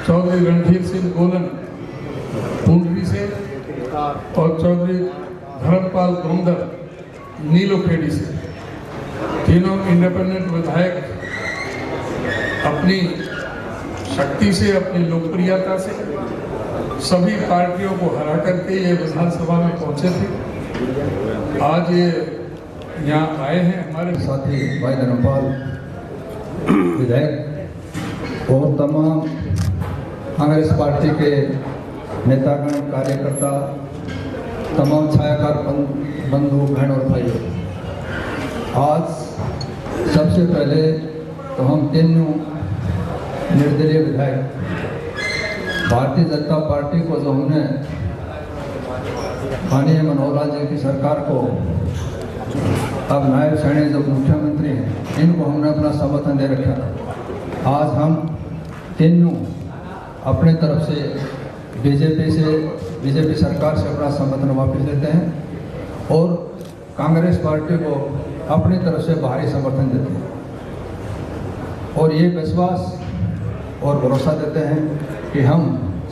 चौधरी रणधीर सिंह गोलन पुंडरी से और चौधरी धर्मपाल गोंदर नीलोखेड़ी से, तीनों इंडिपेंडेंट विधायक अपनी शक्ति से, अपनी लोकप्रियता से सभी पार्टियों को हरा करके ये विधानसभा में पहुंचे थे। आज ये यहाँ आए हैं हमारे साथी भाई धर्मपाल विधायक और तमाम कांग्रेस पार्टी के नेतागण, कार्यकर्ता, तमाम छायाकार बंधु, बहन और भाइयों, आज सबसे पहले तो हम तीनों निर्दलीय विधायक भारतीय जनता पार्टी को, जो हमने माननीय मनोहर लाल जी की सरकार को, अब नायब सैनी जो मुख्यमंत्री हैं, इनको हमने अपना समर्थन दे रखा था। आज हम तीनों अपने तरफ से बीजेपी सरकार से अपना समर्थन वापस लेते हैं और कांग्रेस पार्टी को अपनी तरफ से भारी समर्थन देते हैं और ये विश्वास और भरोसा देते हैं कि हम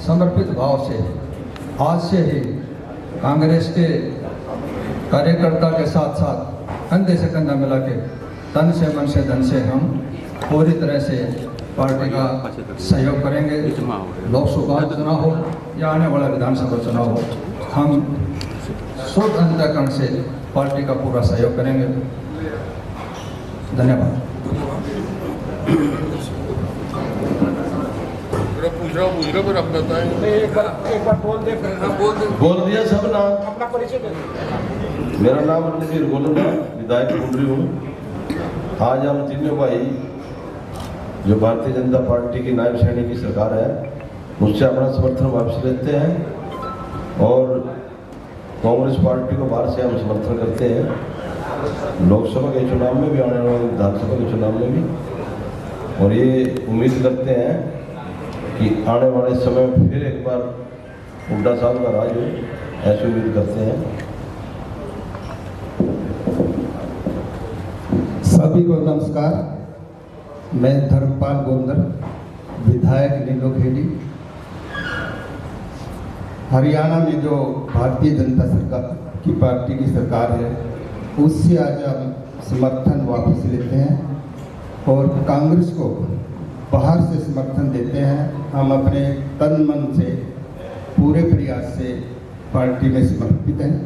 समर्पित भाव से आज से ही कांग्रेस के कार्यकर्ता के साथ साथ कंधे से कंधा मिला के, तन से, मन से, धन से हम पूरी तरह से पार्टी का सहयोग करेंगे। लोकसभा चुनाव हो या आने वाला विधानसभा चुनाव हो, हम शुद्ध अंतःकरण से पार्टी का पूरा सहयोग करेंगे। धन्यवाद। बोल दिया सब नाम। अपना परिचय दे। मेरा नाम रणधीर गोलन है, विधायक पुंडरी हूँ। आज हम तीनों भाई जो भारतीय जनता पार्टी की नायब सैनी की सरकार है, उससे अपना समर्थन वापस लेते हैं और कांग्रेस पार्टी को बाहर से हम समर्थन करते हैं, लोकसभा के चुनाव में भी, आने वाले विधानसभा के चुनाव में भी, और ये उम्मीद करते हैं कि आने वाले समय में फिर एक बार हुड्डा साहब का राज हो, ऐसी उम्मीद करते हैं। सभी को नमस्कार। मैं धर्मपाल गोंदर, विधायक नीलोखेड़ी। हरियाणा में जो भारतीय जनता सरकार की पार्टी की सरकार है, उससे आज हम समर्थन वापस लेते हैं और कांग्रेस को बाहर से समर्थन देते हैं। हम अपने तन मन से, पूरे प्रयास से पार्टी में समर्पित हैं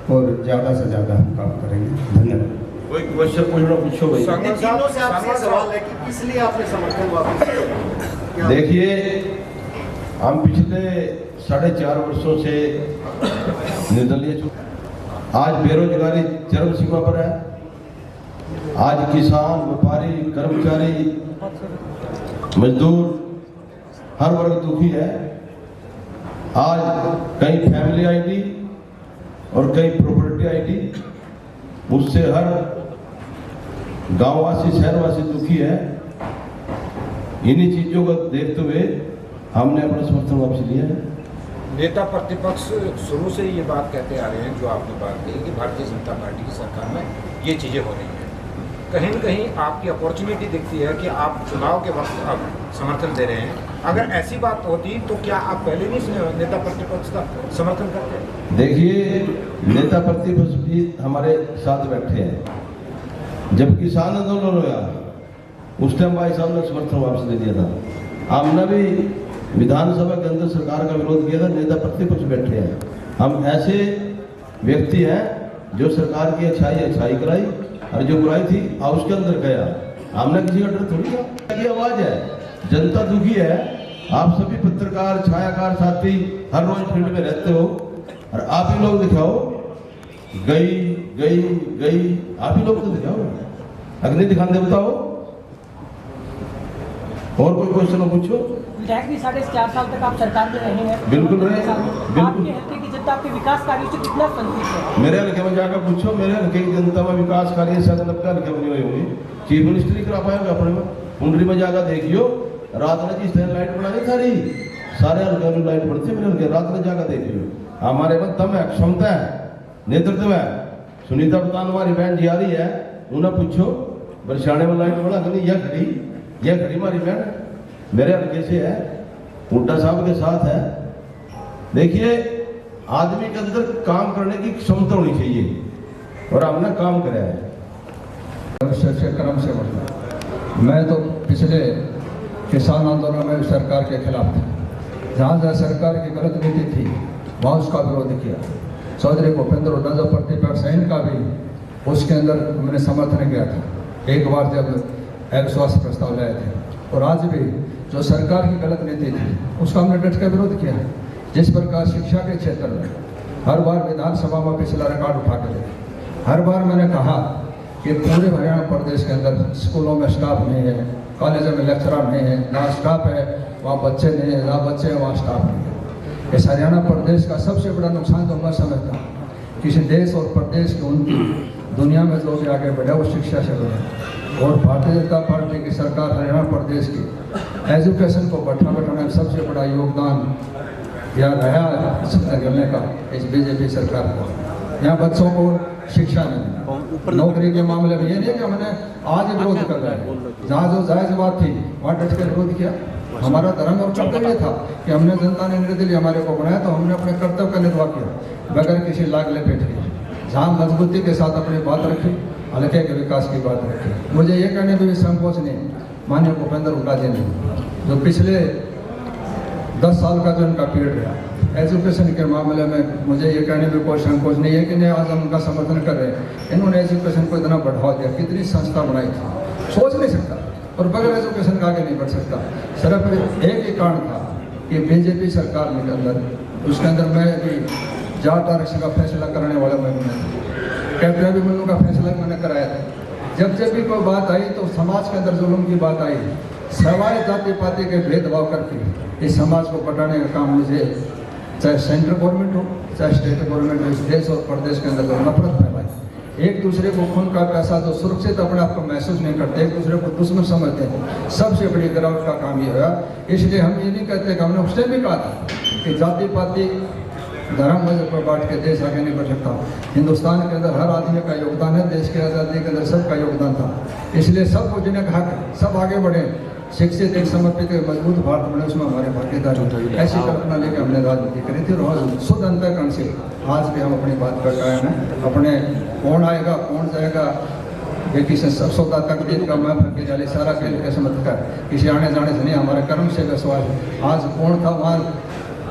और ज़्यादा से ज़्यादा हम काम करेंगे। धन्यवाद। कोई क्वेश्चन पूछना पूछो भाई। तीनों से आपसे सवाल है कि किस लिए आपने समर्थन वापस किया? देखिए, हम पिछले 4.5 वर्षों से निर्दलीय, आज बेरोजगारी चरम सीमा पर है। आज किसान, व्यापारी, कर्मचारी, मजदूर, हर वर्ग दुखी है। आज कई फैमिली आईडी और कई प्रॉपर्टी आईडी, उससे हर गांववासी, शहरवासी दुखी है। इन्हीं चीजों को देखते हुए हमने अपना समर्थन वापस लिया है। नेता प्रतिपक्ष शुरू से ये बात कहते आ रहे हैं, जो आपने बात कही कि भारतीय जनता पार्टी की सरकार में ये चीजें हो रही हैं, कहीं न कहीं आपकी अपॉर्चुनिटी दिखती है कि आप चुनाव के वक्त अब समर्थन दे रहे हैं। अगर ऐसी बात होती तो क्या आप पहले नहीं नेता प्रतिपक्ष का समर्थन करते? देखिए, नेता प्रतिपक्ष भी हमारे साथ बैठे हैं। जब किसान आंदोलन हुआ, उस टाइम भाई साहब ने समर्थन वापस दे दिया था। हमने भी विधानसभा के अंदर सरकार का विरोध किया था, नेता प्रतिपक्ष बैठे हैं। हम ऐसे व्यक्ति हैं जो सरकार की अच्छाई कराई और जो बुराई थी उसके अंदर गया। हमने किसी का डर थोड़ी था। की आवाज है, जनता दुखी है। आप सभी पत्रकार, छायाकार साथी हर रोज फील्ड में रहते हो और आप ही लोग दिखाओ, गई आप ही लोग तो दिखाओ, अग्नि दिखाने बताओ। और कोई क्वेश्चन पूछो। विधायक भी 4.5 साल तक आप सरकार में रहे हैं। बिल्कुल रहे। आपके हल्के की जनता आपके विकास कार्यों से कितना संतुष्ट है? मेरे हल्के में जाकर पूछो, मेरे हल्के की जनता में विकास कार्य शायद 90 हल्के में नहीं हुई होगी। चीफ मिनिस्टर करा पाएंगे अपने में। पुंडरी में जाकर देखियो, रात में जी स्टैंड लाइट बनानी सारे हल्के में लाइट पड़ती है। मेरे हल्के रात में जाकर देखियो। हमारे में दम है, क्षमता है, नेतृत्व है। सुनीता बतान हमारी बहन जी आ रही है, उन्हें पूछो बरसाने में लाइट बना, यह खड़ी हमारी बहन मेरे हल्के से है। हुड्डा साहब के साथ है। देखिए, आदमी के अंदर काम करने की क्षमता होनी चाहिए और हमने काम कराया है। क्रम से बढ़ना। मैं तो पिछले किसान आंदोलन में सरकार के खिलाफ था। जहाँ जहाँ सरकार की गलत नीति थी वहाँ उसका विरोध किया। चौधरी भूपेंद्र हुड्डा जो प्रतिपक्ष है इनका भी उसके अंदर मैंने समर्थन किया था एक बार जब अविश्वास प्रस्ताव लाए थे। और आज भी जो सरकार की गलत नीति थी उसका हमने डट कर विरोध किया। जिस प्रकार शिक्षा के क्षेत्र में हर बार विधानसभा में पिछला रिकॉर्ड उठा के दे, हर बार मैंने कहा कि पूरे हरियाणा प्रदेश के अंदर स्कूलों में स्टाफ नहीं है, कॉलेजों में लेक्चरर नहीं है, जहाँ स्टाफ है वहाँ बच्चे नहीं है, जहाँ बच्चे हैं वहाँ स्टाफ नहीं है। इस हरियाणा प्रदेश का सबसे बड़ा नुकसान तो मैं समझता हूँ किसी देश और प्रदेश की उन्नति दुनिया में जो भी आगे बढ़े वो शिक्षा से बढ़े। और भारतीय जनता पार्टी की सरकार हरियाणा प्रदेश की एजुकेशन को बढ़ाने में सबसे बड़ा योगदान या रहा करने का इस बीजेपी सरकार को। यहाँ बच्चों को शिक्षा नहीं, नौकरी के मामले में ये नहीं कि हमने आज विरोध कर रहे हैं, जहाँ जो जायज बात थी वहाँ डट के विरोध किया। हमारा धर्म और कर्तव्य था कि हमने जनता ने निर्णय लिए हमारे को बनाया तो हमने अपने कर्तव्य का निर्वाह किया बगैर किसी लाग लपेट के। जहाँ मजबूती के साथ अपनी बात रखी, हल्के के विकास की बात रखी। मुझे ये कहने में भी संकोच नहीं माननीय भूपेंद्र हुड्डा जी ने जो पिछले 10 साल का जो उनका पीरियड रहा एजुकेशन के मामले में, मुझे ये कहने में कोई संकोच नहीं है कि नहीं आज हम उनका समर्थन कर रहे हैं। इन्होंने एजुकेशन को इतना बढ़ावा दिया, कितनी संस्था बनाई थी, सोच नहीं सकता और बगैर एजुकेशन का आगे नहीं बढ़ सकता। सिर्फ एक ही कारण था कि बीजेपी सरकार के अंदर उसके अंदर मैं भी जाट आरक्षण का फैसला कराने वाला मैं कैप्टन अभिमन्यु का फैसला मैंने कराया था। जब जब भी कोई बात आई तो समाज के अंदर जुल्म की बात आई, सवाई जाति पाति के भेदभाव करके इस समाज को बढ़ाने का काम मुझे चाहे सेंट्रल गवर्नमेंट हो चाहे स्टेट गवर्नमेंट हो, इस देश और प्रदेश के अंदर जो नफरत फैलाई, एक दूसरे को खून का पैसा जो सुरक्षित अपने आप को महसूस नहीं करते, एक दूसरे को दुश्मन समझते हैं, सबसे बड़ी गिरावट का काम ये हुआ। इसलिए हम ये नहीं कहते कि हमने उससे भी कहा था कि जाति पाति धर्म मजहब पर बांट के देश आगे नहीं बढ़ सकता। हिंदुस्तान के अंदर हर आदमी का योगदान है, देश की आज़ादी के अंदर सबका योगदान था। इसलिए सबको जिन्हें कहा सब आगे बढ़े, शिक्षित एक समर्पित मजबूत भारत बने, उसमें हमारे भागीदार होते। ऐसी कल्पना लेकर हमने राजनीति करी थी और शुद्ध अंतःकरण से आज भी हम अपनी बात कर रहे हैं। अपने कौन आएगा कौन जाएगा ये किसी सब सौदा तकदीर का मैं भर के जाले सारा खेल के समझ कर किसी आने जाने से नहीं, हमारे कर्म से विश्वास है। आज कौन था वहाँ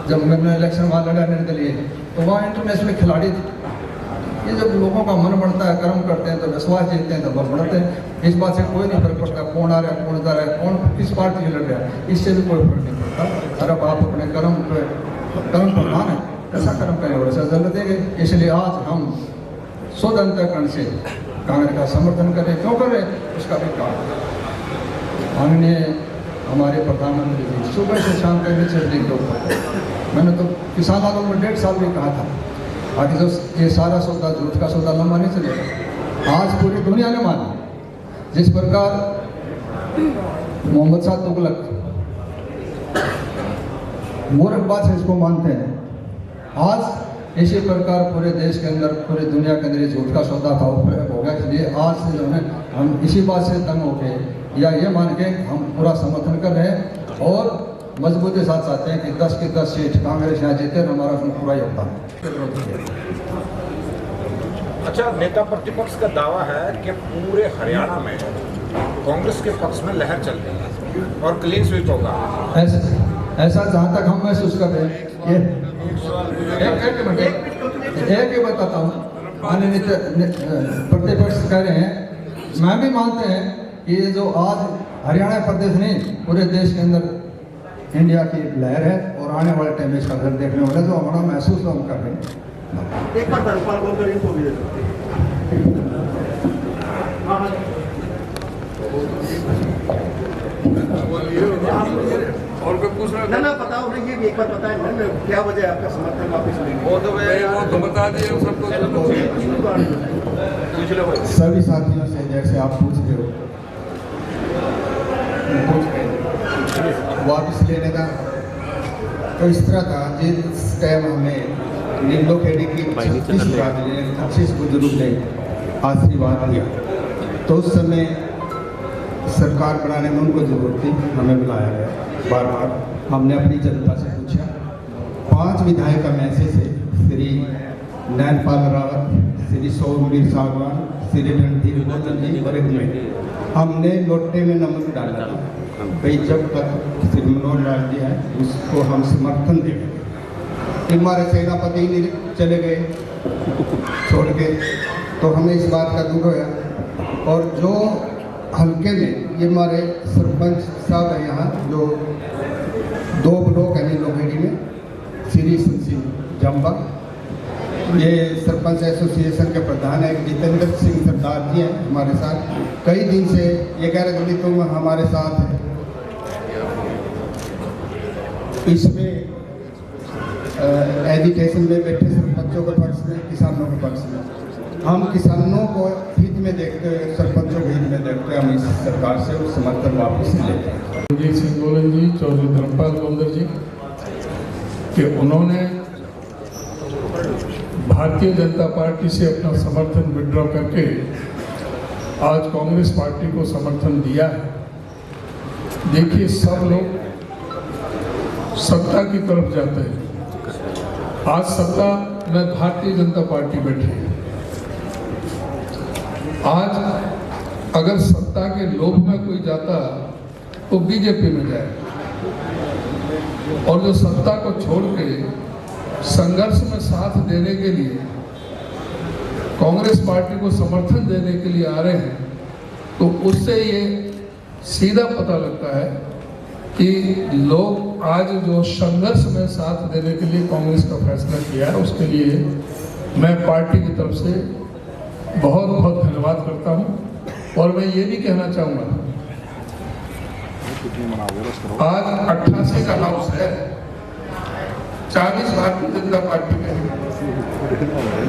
जब मैंने इलेक्शन वहाँ लड़ा निर्दलीय तो वहाँ इंटरनेशनल खिलाड़ी थे। ये जब लोगों का मन बढ़ता है, कर्म करते हैं तो विश्वास जीतते हैं तो बल बढ़ते हैं। इस बात से कोई नहीं फर्क पड़ता कौन आ रहा है कौन जा रहा है कौन किस पार्टी से लड़ रहा है, इससे भी कोई फर्क नहीं पड़ता। अगर आप अपने कर्म प्रधान है ऐसा कर्म करें और ऐसा जरूरत देंगे। इसलिए आज हम शुद्ध अंतःकरण से कांग्रेस का समर्थन करें। क्यों करें उसका भी कारण माननीय हमारे प्रधानमंत्री जी सुबह से शाम तक नीचे के ऊपर मैंने तो किसान आंदोलन में 1.5 साल भी कहा था आगे जो ये सारा सौदा झूठ का सौदा लंबा नहीं चलेगा। आज पूरी दुनिया ने माना जिस प्रकार मोहम्मद शाह तुगलक मूर्ख बात से इसको मानते हैं, आज इसी प्रकार पूरे देश के अंदर पूरी दुनिया के अंदर ये झूठ का सौदा था हो गया। इसलिए आज से जो है हम इसी बात से तंग होके या ये मान के हम पूरा समर्थन कर रहे हैं और मजबूती के साथ चाहते हैं कि 10 की 10 सीट कांग्रेस यहाँ जीते और हमारा उसमें पूरा योगदान है। अच्छा, नेता प्रतिपक्ष का दावा है कि पूरे हरियाणा में कांग्रेस के पक्ष में लहर चल रही है और क्लीन स्वीप होगा। ऐसा जहाँ तक हम महसूस कर रहे हैं। एक ही बताता हूँ, माननीय प्रतिपक्ष कह रहे हैं, मैं भी मानते हैं कि ये जो आज हरियाणा प्रदेश नहीं पूरे देश के अंदर इंडिया की लहर है और आने वाले टाइम में इसका घर देखने वाला जो हमारा महसूस हम कर रहे हैं। एक बार धर्मपाल बोलकर इनको भी दे सकते और कोई पूछ रहा ना बताओ ना, ये भी एक बार बताएं ना क्या वजह है आपका समर्थन वापस लेने वो तो बता दिए सबको। सभी साथियों से जैसे आप पूछ रहे हो वापस लेने का तो इस तरह था जिस टाइम हमें नीलोखेड़ी की 26 बुजुर्ग ने आशीर्वाद दिया तो उस समय सरकार बनाने में उनको जरूरत थी, हमें बुलाया गया। बार बार हमने अपनी जनता से पूछा। 5 विधायक में ऐसे थे, श्री नैनपाल रावत, श्री सौरवीर सागवान, श्री रणधीर गोलन जी और एक में हमने लोटे में नमक डाला था भाई जब तक श्री मनोहर लाल जी हैं उसको हम समर्थन देंगे। हमारे सेनापति चले गए छोड़ के, तो हमें इस बात का दुख होया। और जो हल्के में ये हमारे सरपंच साहब हैं यहाँ, जो 2 ब्लॉक हैं नीलोखेड़ी में, श्री सिंह जम्बा, ये सरपंच एसोसिएशन के प्रधान है जितेंद्र सिंह सरदार जी हैं हमारे साथ। कई दिन से ये कह रहे थे तुम हमारे साथ हैं। इसमें एजुकेशन में बैठे सरपंचों के पक्ष में, किसानों के पक्ष में, हम किसानों को हित में देखते हुए, सरपंचों के हित में देखते हुए हम इस सरकार से समर्थन वापस लेते हैं। रणजीत सिंह गोलन जी, चौधरी धर्मपाल गौंदर जी कि उन्होंने भारतीय जनता पार्टी से अपना समर्थन विड्रॉ करके आज कांग्रेस पार्टी को समर्थन दिया है। देखिए, सब लोग सत्ता की तरफ जाते हैं। आज सत्ता में भारतीय जनता पार्टी बैठी है। आज अगर सत्ता के लोभ में कोई जाता तो बीजेपी में जाए, और जो सत्ता को छोड़ के संघर्ष में साथ देने के लिए, कांग्रेस पार्टी को समर्थन देने के लिए आ रहे हैं, तो उससे ये सीधा पता लगता है कि लोग आज जो संघर्ष में साथ देने के लिए कांग्रेस का फैसला किया है, उसके लिए मैं पार्टी की तरफ से बहुत बहुत धन्यवाद करता हूं। और मैं ये भी कहना चाहूँगा, आज 88 का हाउस है, 40 भारतीय जनता पार्टी में है,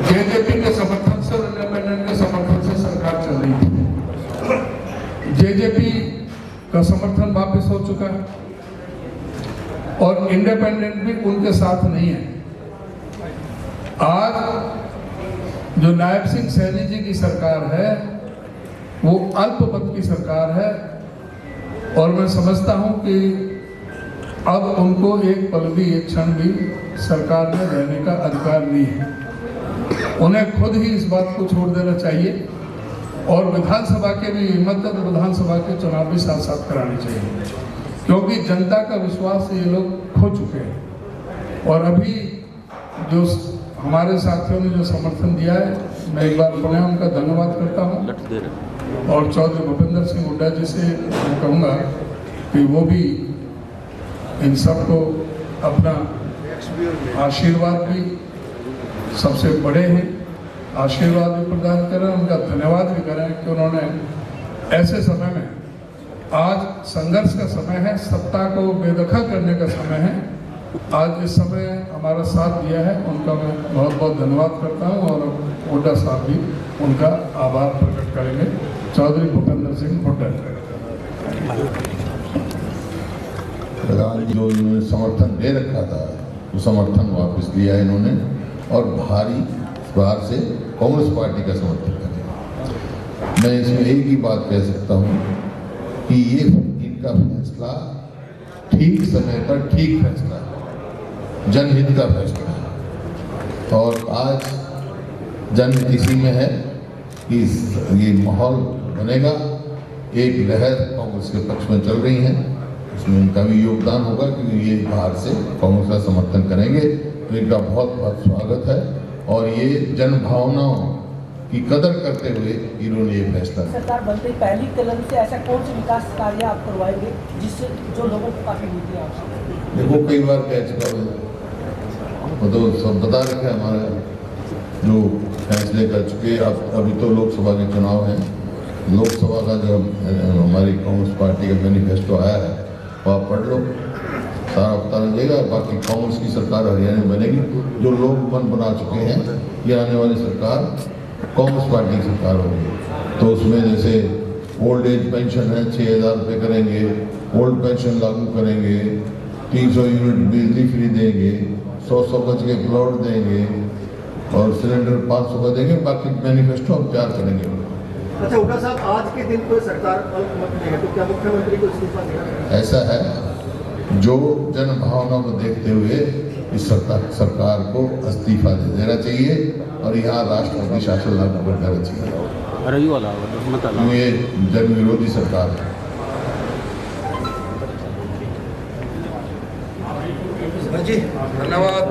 जेजेपी के समर्थन से और इंडिपेंडेंट के समर्थन से सरकार चल रही थी। जेजेपी का समर्थन वापस हो चुका है और इंडिपेंडेंट भी उनके साथ नहीं है। आज जो नायब सिंह सैनी जी की सरकार है वो अल्पमत की सरकार है, और मैं समझता हूं कि अब उनको एक पल भी, एक क्षण भी सरकार में रहने का अधिकार नहीं है। उन्हें खुद ही इस बात को छोड़ देना चाहिए, और विधानसभा के भी हिम्मत है तो विधानसभा के चुनाव भी साथ साथ कराने चाहिए, क्योंकि जनता का विश्वास ये लोग खो चुके हैं। और अभी जो हमारे साथियों ने जो समर्थन दिया है, मैं एक बार पुनः उनका धन्यवाद करता हूँ। और चौधरी भूपेंद्र सिंह हुड्डा जी से मैं कहूँगा कि वो भी इन सबको अपना आशीर्वाद भी, सबसे बड़े हैं, आशीर्वाद भी प्रदान करें, उनका धन्यवाद भी करें कि उन्होंने ऐसे समय में, आज संघर्ष का समय है, सत्ता को बेदखल करने का समय है, आज इस समय हमारा साथ दिया है, उनका मैं बहुत बहुत धन्यवाद करता हूं। और हुड्डा साहब भी उनका आभार प्रकट करेंगे। चौधरी भूपेंद्र सिंह हुड्डा। प्रधान जी जो इन्होंने समर्थन दे रखा था वो समर्थन वापस लिया इन्होंने, और भारी बाहर से कांग्रेस पार्टी का समर्थन करें। मैं इसमें एक ही बात कह सकता हूँ कि ये इनका फैसला ठीक समय पर ठीक फैसला है, जनहित का फैसला है। और आज जनहित इसी में है कि ये माहौल बनेगा, एक लहर कांग्रेस के पक्ष में चल रही है, उसमें इनका भी योगदान होगा क्योंकि ये बाहर से कांग्रेस का समर्थन करेंगे, तो इनका बहुत बहुत स्वागत है। और ये जन भावनाओं की कदर करते हुए इन्होंने ये फैसला किया। सरकार बनते ही पहली कदम से ऐसा कौन से विकास कार्य आप करवाएंगे जिससे जो लोगों को काफी मिलती है आपसे? देखो, कई बार कह चुका हूँ, वो तो सब बता रखे हमारे जो फैसले कर चुके। अब अभी तो लोकसभा के चुनाव हैं, लोकसभा का जो हमारी कांग्रेस पार्टी का मैनिफेस्टो आया है वो आप पढ़ लो, सारा पता लगेगा। बाकी कांग्रेस की सरकार हरियाणा में बनेगी, जो लोग मन बना चुके हैं, ये आने वाली सरकार कांग्रेस पार्टी की सरकार होगी। तो उसमें जैसे ओल्ड एज पेंशन है 6,000 रुपये करेंगे, ओल्ड पेंशन लागू करेंगे, 300 यूनिट बिजली फ्री देंगे, 100 गज के प्लॉट देंगे और सिलेंडर 500 का देंगे। बाकी मैनिफेस्टो हम तैयार करेंगे। अच्छा हुड्डा साहब, आज के दिन कोई सरकार अल्पमत में है तो क्या मुख्यमंत्री को इस्तीफा देना? ऐसा है, जो जन भावना को देखते हुए इस सरकार को इस्तीफा दे देना चाहिए और यहाँ राष्ट्रपति शासन लागू कर देना चाहिए। क्यों ये जन विरोधी सरकार है। जी धन्यवाद।